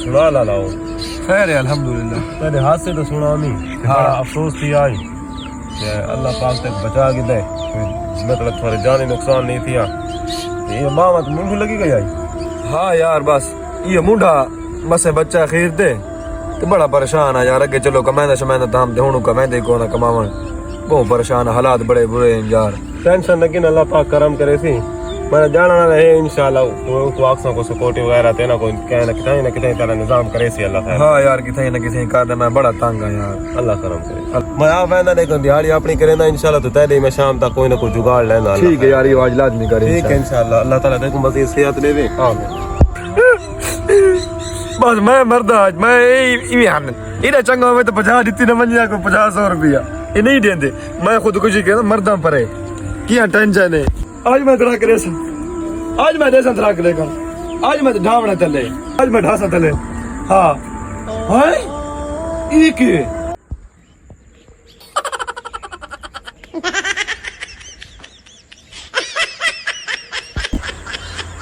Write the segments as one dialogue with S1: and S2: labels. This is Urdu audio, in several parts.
S1: سنا لا لاؤ
S2: خیر ہے الحمدللہ.
S1: تیرے ہاتھ سے تو سنا نہیں. بڑا افسوس تھی آئی کہ اللہ پاک تک بچا کے دے, مطلب تھوڑے جانی نقصان نہیں تھیا. یہ ماں مت منڈو لگی گئی آئی.
S2: ہاں یار بس یہ منڈا مسے بچہ خیر دے تو بڑا پریشان ہے یار. اگے چلو کمائندہ شمائندہ تام دے ہوں کمائندے کو نہ کماون بہت پریشان ہے. حالات بڑے برے ہیں یار.
S1: ٹینشن نہ کن اللہ پاک کرم کرے سی. میں جانا نہ رہے انشاءاللہ تو آکسوں کو سپورٹی وغیرہ تینا کو کہیں نہ کہیں طرح نظام کرے سی اللہ خیر.
S2: ہاں یار کتنے نہ کتنے کر دے. میں بڑا تنگ ہوں یار.
S1: اللہ کرم کرے. میں آپ ویندہ دیکھوں دیہاڑی اپنی کریں نا انشاءاللہ تو تیرے میں شام تک کوئی نہ کوئی جگاڑ لینا.
S2: ٹھیک ہے یار یہ آج لازمی کریں.
S1: ٹھیک ہے انشاءاللہ. اللہ تعالیٰ دیکھوں بس یہ صحت دے دے. آمین.
S2: بس میں مرد آج میں یہ چنگا ہوئے تو 50 دیتی نہ منجا کو 50 روپیہ یہ نہیں دیں دے. میں خودکشی کہتا مرداں پرے کیا ٹینشن ہے. آج میں تڑا کرے سا آج میں دیسا تڑا کرے گا. آج میں ڈھاونا تلے آج میں ڈھاسا تلے. ہاں ہائے یہ کی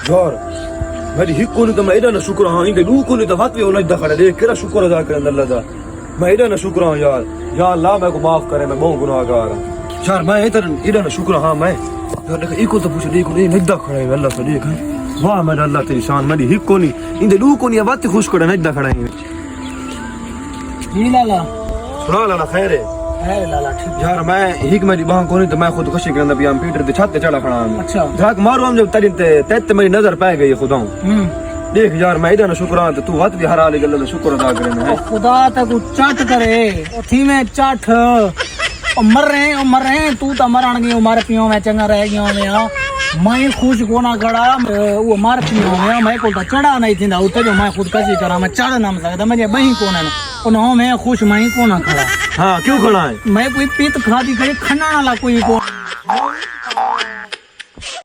S2: یار میری ہک کو نہیں تو میں ایڈا نہ شکر ہاں ان کے لو کو نہیں تو وقت بھی ہونا دکھڑا دیکھ کیڑا شکر ادا کریں اللہ دا. میں ایڈا نہ شکر ہاں یار. یا اللہ میں کو معاف کرے میں بہت گناہگار ہوں یار. میں ایڈا نہ شکر ہاں میں یار. دیکھ ایکو تو پوچھ دیکھو نہیں نگدا کھڑا ہے اللہ سے دیکھ. واہ میرا اللہ تیری شان. میری ہک کو نہیں ان دے لو کو نہیں بات خوش کڑا نگدا کھڑا ہے.
S3: جی لالا
S2: سنا لالا خیر ہے
S3: لالا ٹھیک.
S2: یار میں ہک میری باں کو نہیں تو میں خودکشی کرنا بھی ہم پیٹر دے چھت تے چڑھا کھڑا ہوں.
S3: اچھا
S2: جھاک مارو ہم جب ترین تے میری نظر پہ گئی خدا ہوں. دیکھ یار میں ایڈا نہ شکر ہاں تو وقت بھی ہرا لے گل دا شکر ادا کرے میں.
S3: خدا تک چٹ کرے تھی میں چٹ مر رہے ہیں تو تا مرن گئی مار پیوں میں چنگا رہ گیا میں خوش کونا کھڑا وہ مار پیوں میں میں کو چڑھا نہیں تھیندا اوتے جو میں خود کشی کرا میں چڑھ نہ سکدا مجھے بہی کونا انہوں میں خوش میں کونا کھڑا.
S2: ہاں کیوں کھڑا ہے
S3: میں کوئی پیت کھا دی کھڑی کھنا والا کوئی کو